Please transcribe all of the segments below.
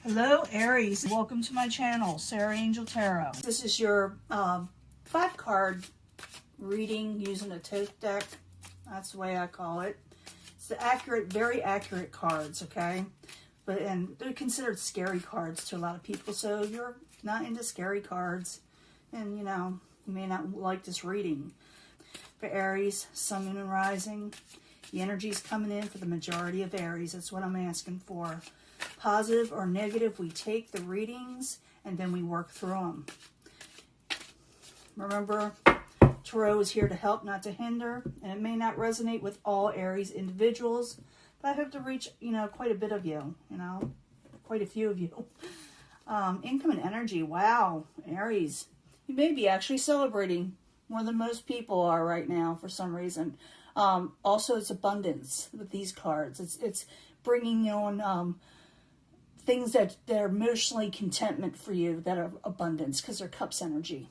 Hello Aries, welcome to my channel, Sarah Angel Tarot. This is your 5-card reading using a tote deck. That's the way I call it. It's the accurate, very accurate cards, okay? And they're considered scary cards to a lot of people, so if you're not into scary cards, and you may not like this reading. For Aries, Sun, Moon, and Rising, the energy is coming in for the majority of Aries. That's what I'm asking for. Positive or negative, we take the readings and then we work through them. Remember, Tarot is here to help, not to hinder, and it may not resonate with all Aries individuals, but I hope to reach, quite a bit of you, quite a few of you. Income and energy, wow, Aries. You may be actually celebrating more than most people are right now for some reason. Also, it's abundance with these cards. It's bringing on things that are emotionally contentment for you, that are abundance, because they're cups energy.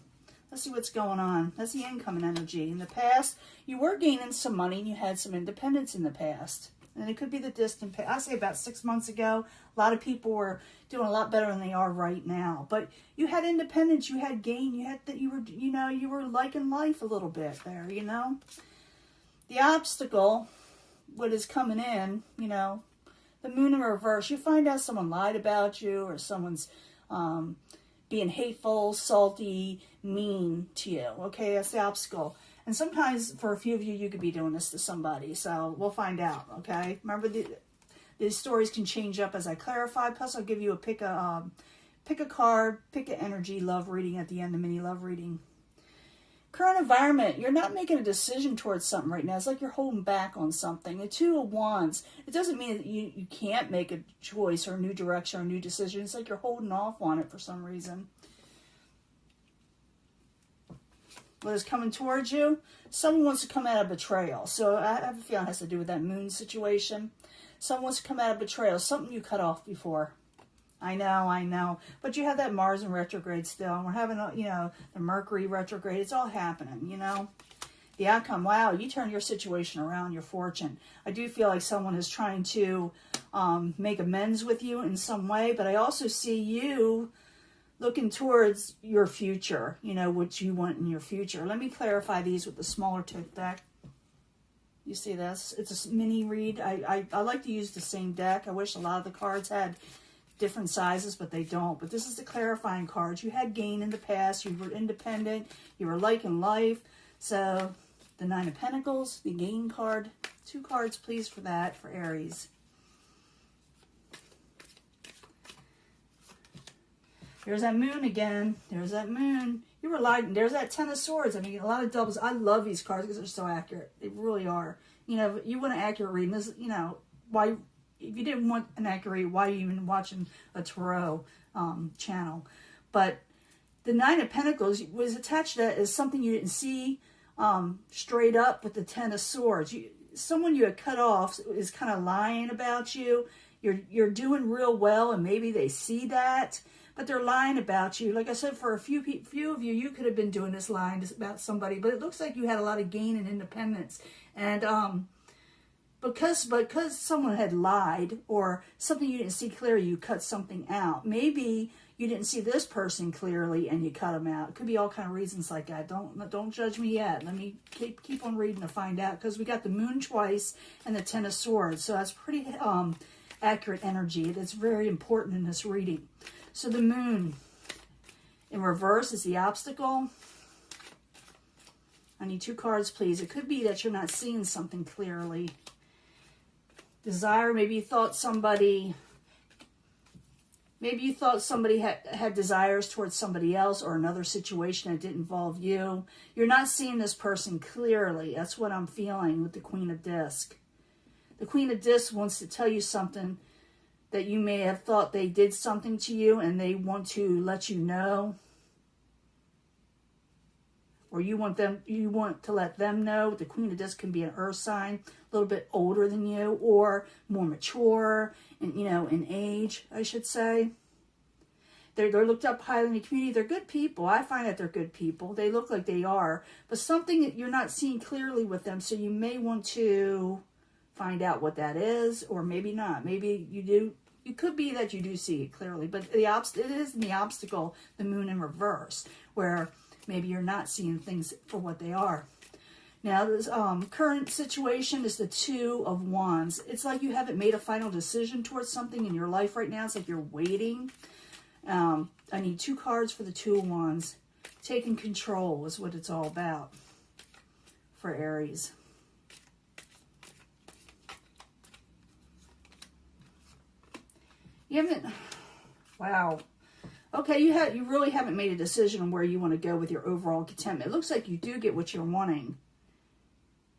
Let's see what's going on. That's the income and energy. In the past, you were gaining some money and you had some independence in the past. And it could be the distant past. I say about 6 months ago, a lot of people were doing a lot better than they are right now. But you had independence, you had gain, you were liking life a little bit there, The obstacle, what is coming in, the moon in reverse, you find out someone lied about you, or someone's being hateful, salty, mean to you. Okay, that's the obstacle. And sometimes for a few of you, you could be doing this to somebody. So we'll find out, okay? Remember, these stories can change up as I clarify. Plus, I'll give you pick a card, pick an energy love reading at the end, the mini love reading. Current environment, you're not making a decision towards something right now. It's like you're holding back on something. The Two of Wands, it doesn't mean that you can't make a choice or a new direction or a new decision. It's like you're holding off on it for some reason. What is coming towards you? Someone wants to come out of betrayal. So I have a feeling it has to do with that moon situation. Someone wants to come out of betrayal. Something you cut off before. I know. But you have that Mars in retrograde still. And we're having, the Mercury retrograde. It's all happening, The outcome, wow, you turn your situation around, your fortune. I do feel like someone is trying to make amends with you in some way. But I also see you looking towards your future, what you want in your future. Let me clarify these with the smaller tote deck. You see this? It's a mini read. I like to use the same deck. I wish a lot of the cards had different sizes, but they don't. But this is the clarifying cards. You had gain in the past. You were independent. You were liking life. So the Nine of Pentacles, the gain card. 2 cards, please, for that, for Aries. There's that moon again. There's that moon. You were lying. There's that Ten of Swords. I mean, a lot of doubles. I love these cards because they're so accurate. They really are. You want an accurate reading. This, why... If you didn't want an accurate read, why are you even watching a tarot channel? But the Nine of Pentacles was attached to that as something you didn't see straight up with the Ten of Swords. Someone you had cut off is kind of lying about you. You're doing real well, and maybe they see that, but they're lying about you. Like I said, for a few of you, you could have been doing this lying about somebody, but it looks like you had a lot of gain and independence. And because someone had lied or something you didn't see clearly, you cut something out. Maybe you didn't see this person clearly and you cut them out. It could be all kind of reasons like that. Don't judge me yet. Let me keep on reading to find out, because we got the moon twice and the Ten of Swords. So that's pretty accurate energy. That's very important in this reading. So the moon in reverse is the obstacle. I need 2 cards, please. It could be that you're not seeing something clearly. Desire, maybe you thought somebody had desires towards somebody else or another situation that didn't involve you. You're not seeing this person clearly. That's what I'm feeling with the Queen of Discs. The Queen of Discs wants to tell you something that you may have thought they did something to you and they want to let you know. Or you want to let them know. The Queen of Discs can be an earth sign, a little bit older than you, or more mature, and in age, I should say. They're looked up highly in the community. They're good people. I find that they're good people. They look like they are, but something that you're not seeing clearly with them. So you may want to find out what that is, or maybe not. Maybe you do It could be that you do see it clearly, but it is the obstacle, the moon in reverse, where maybe you're not seeing things for what they are. Now, this current situation is the Two of Wands. It's like you haven't made a final decision towards something in your life right now. It's like you're waiting. I need 2 cards for the Two of Wands. Taking control is what it's all about for Aries. You haven't, wow. Okay, you really haven't made a decision on where you want to go with your overall contentment. It looks like you do get what you're wanting.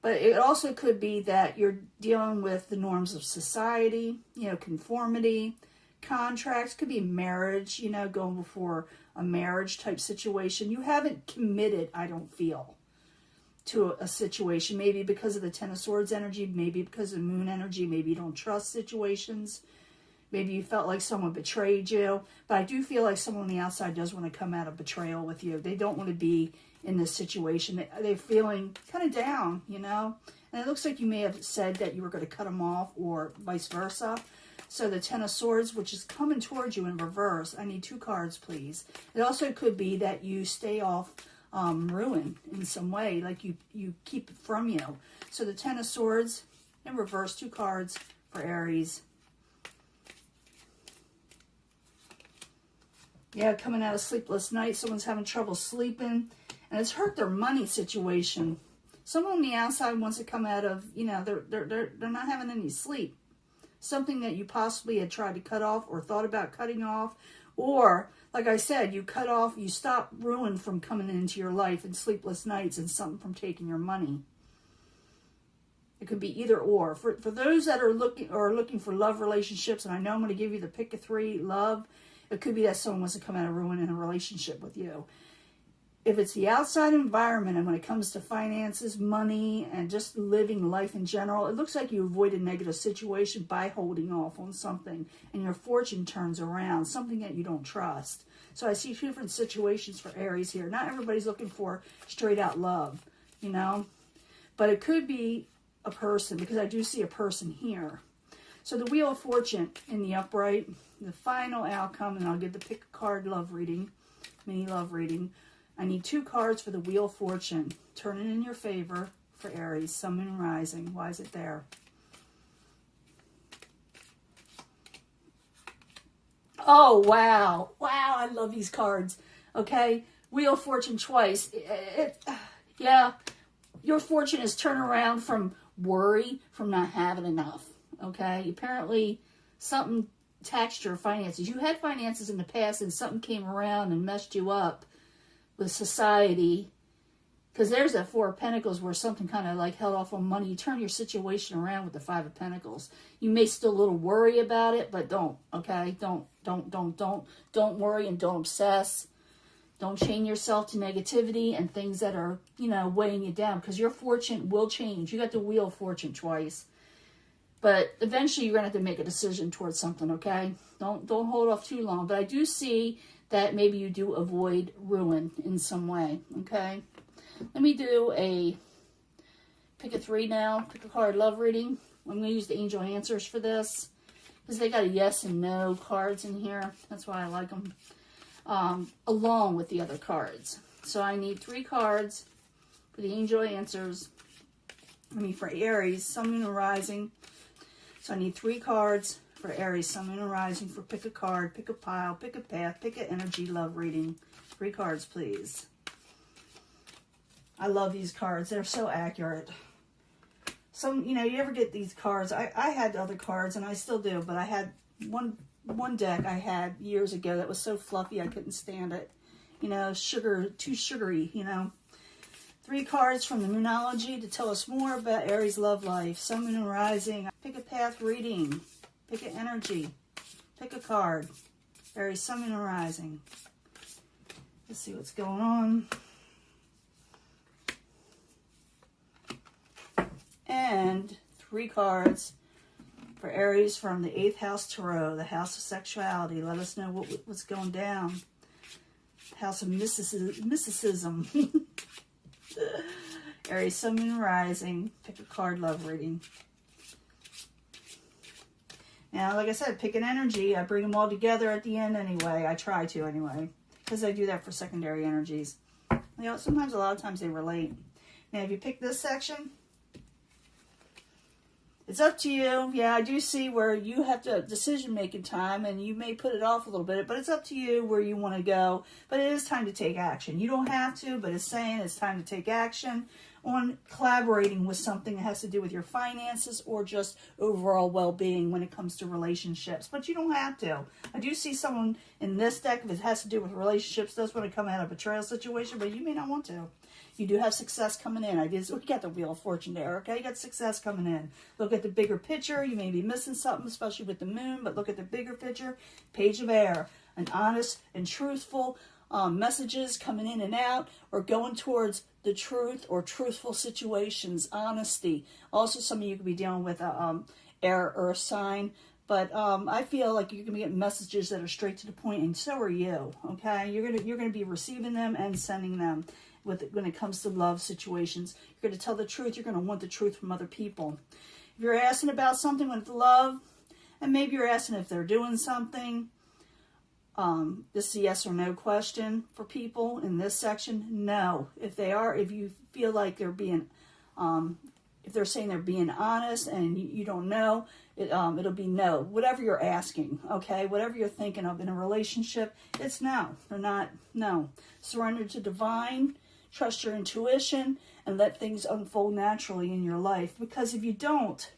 But it also could be that you're dealing with the norms of society, you know, conformity, contracts, could be marriage, you know, going before a marriage type situation. You haven't committed, I don't feel, to a situation. Maybe because of the Ten of Swords energy, maybe because of moon energy, maybe you don't trust situations. Maybe you felt like someone betrayed you. But I do feel like someone on the outside does want to come out of betrayal with you. They don't want to be in this situation. They're feeling kind of down, you know. And it looks like you may have said that you were going to cut them off or vice versa. So the Ten of Swords, which is coming towards you in reverse. I need 2 cards, please. It also could be that you stay off ruin in some way. Like you keep it from you. So the Ten of Swords in reverse, 2 cards for Aries. Yeah, coming out of sleepless night. Someone's having trouble sleeping. And it's hurt their money situation. Someone on the outside wants to come out of, you know, they're not having any sleep. Something that you possibly had tried to cut off or thought about cutting off. Or, like I said, you cut off, you stop ruin from coming into your life and sleepless nights and something from taking your money. It could be either or. For those that are looking for love relationships, and I know I'm going to give you the pick of 3, love. It could be that someone wants to come out of ruin in a relationship with you. If it's the outside environment and when it comes to finances, money, and just living life in general, it looks like you avoid a negative situation by holding off on something. And your fortune turns around, something that you don't trust. So I see 2 different situations for Aries here. Not everybody's looking for straight out love, you know. But it could be a person, because I do see a person here. So the Wheel of Fortune in the upright, the final outcome, and I'll give the pick a card love reading, mini love reading. I need 2 cards for the Wheel of Fortune. Turn it in your favor for Aries, Sun, Moon, and Rising. Why is it there? Oh, wow. Wow, I love these cards. Okay, Wheel of Fortune twice. Yeah, your fortune is turned around from worry, from not having enough. Okay, apparently something taxed your finances. You had finances in the past and something came around and messed you up with society. Because there's that 4 of Pentacles where something kind of like held off on money. You turn your situation around with the 5 of Pentacles. You may still a little worry about it, but don't, okay? Don't worry and don't obsess. Don't chain yourself to negativity and things that are, you know, weighing you down. Because your fortune will change. You got the Wheel of Fortune twice. But eventually you're going to have to make a decision towards something, okay? Don't hold off too long. But I do see that maybe you do avoid ruin in some way, okay? Let me do a pick a 3 now. Pick a card love reading. I'm going to use the angel answers for this. Because they got a yes and no cards in here. That's why I like them. Along with the other cards. So I need 3 cards for the angel answers. I mean for Aries, Sun, Moon, and Rising. So I need 3 cards for Aries, Sun, Moon, and Rising for pick a card, pick a pile, pick a path, pick an energy love reading. 3 cards, please. I love these cards. They're so accurate. Some, you know, you ever get these cards. I had other cards, and I still do, but I had one deck I had years ago that was so fluffy I couldn't stand it. You know, too sugary, you know. 3 cards from the Moonology to tell us more about Aries' love life. Sun, Moon, and Rising. Pick a path reading. Pick an energy. Pick a card. Aries, Sun, Moon, and Rising. Let's see what's going on. And 3 cards for Aries from the 8th house Tarot, the house of sexuality. Let us know what's going down. House of mysticism. Aries, Sun, Moon, Rising. Pick a card love reading. Now, like I said, pick an energy. I bring them all together at the end anyway. I try to anyway, because I do that for secondary energies. You know, sometimes, a lot of times they relate. Now, if you pick this section, it's up to you. Yeah, I do see where you have to decision-making time, and you may put it off a little bit, but it's up to you where you want to go. But it is time to take action. You don't have to, but it's saying it's time to take action on collaborating with something that has to do with your finances or just overall well-being when it comes to relationships. But you don't have to. I do see someone in this deck, if it has to do with relationships, does want to come out of a betrayal situation, but you may not want to. You do have success coming in. We got the Wheel of Fortune there, okay? You got success coming in. Look at the bigger picture. You may be missing something, especially with the moon, but look at the bigger picture. Page of Air, an honest and truthful messages coming in and out, or going towards the truth or truthful situations, honesty. Also, some of you could be dealing with a air earth sign, but I feel like you're gonna be getting messages that are straight to the point, and so are you. Okay, you're gonna be receiving them and sending them. When it comes to love situations, you're going to tell the truth. You're going to want the truth from other people. If you're asking about something with love, and maybe you're asking if they're doing something, this is a yes or no question for people in this section. No. If they are, if you feel like they're being, if they're saying they're being honest and you don't know, it'll be no. Whatever you're asking, okay? Whatever you're thinking of in a relationship, it's no. They're not, no. Surrender to divine. Trust your intuition and let things unfold naturally in your life. Because if you don't,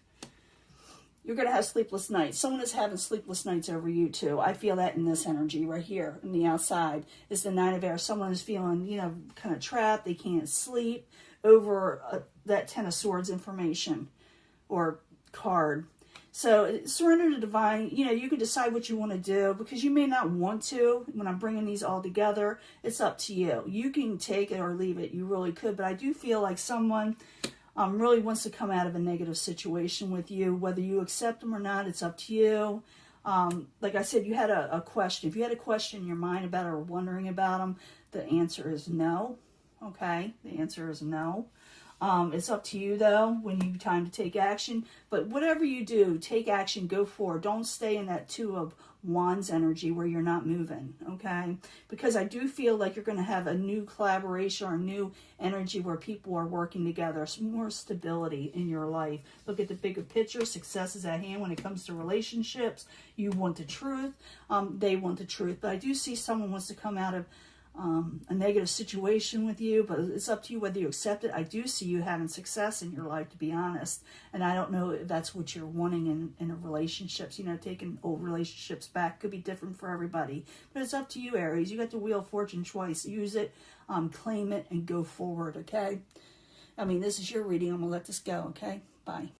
you're going to have sleepless nights. Someone is having sleepless nights over you too. I feel that in this energy right here in the outside is the Nine of Air. Someone is feeling, you know, kind of trapped. They can't sleep over that Ten of Swords information or card. So surrender to divine. You know, you can decide what you want to do, because you may not want to. When I'm bringing these all together, it's up to you. You can take it or leave it. You really could. But I do feel like someone really wants to come out of a negative situation with you. Whether you accept them or not, it's up to you. Like I said, you had a question. If you had a question in your mind about it or wondering about them, the answer is no. Okay? The answer is no. It's up to you, though, when you time to take action. But whatever you do, take action, go forward. Don't stay in that Two of Wands energy where you're not moving, okay? Because I do feel like you're going to have a new collaboration or a new energy where people are working together. Some more stability in your life. Look at the bigger picture. Success is at hand when it comes to relationships. You want the truth. They want the truth. But I do see someone wants to come out of a negative situation with you, but it's up to you whether you accept it. I do see you having success in your life, to be honest, and I don't know if that's what you're wanting in a relationships. You know, taking old relationships back could be different for everybody, but it's up to you, Aries. You got the Wheel of Fortune choice. Use it, claim it, and go forward, okay? I mean, this is your reading. I'm gonna let this go, okay? Bye.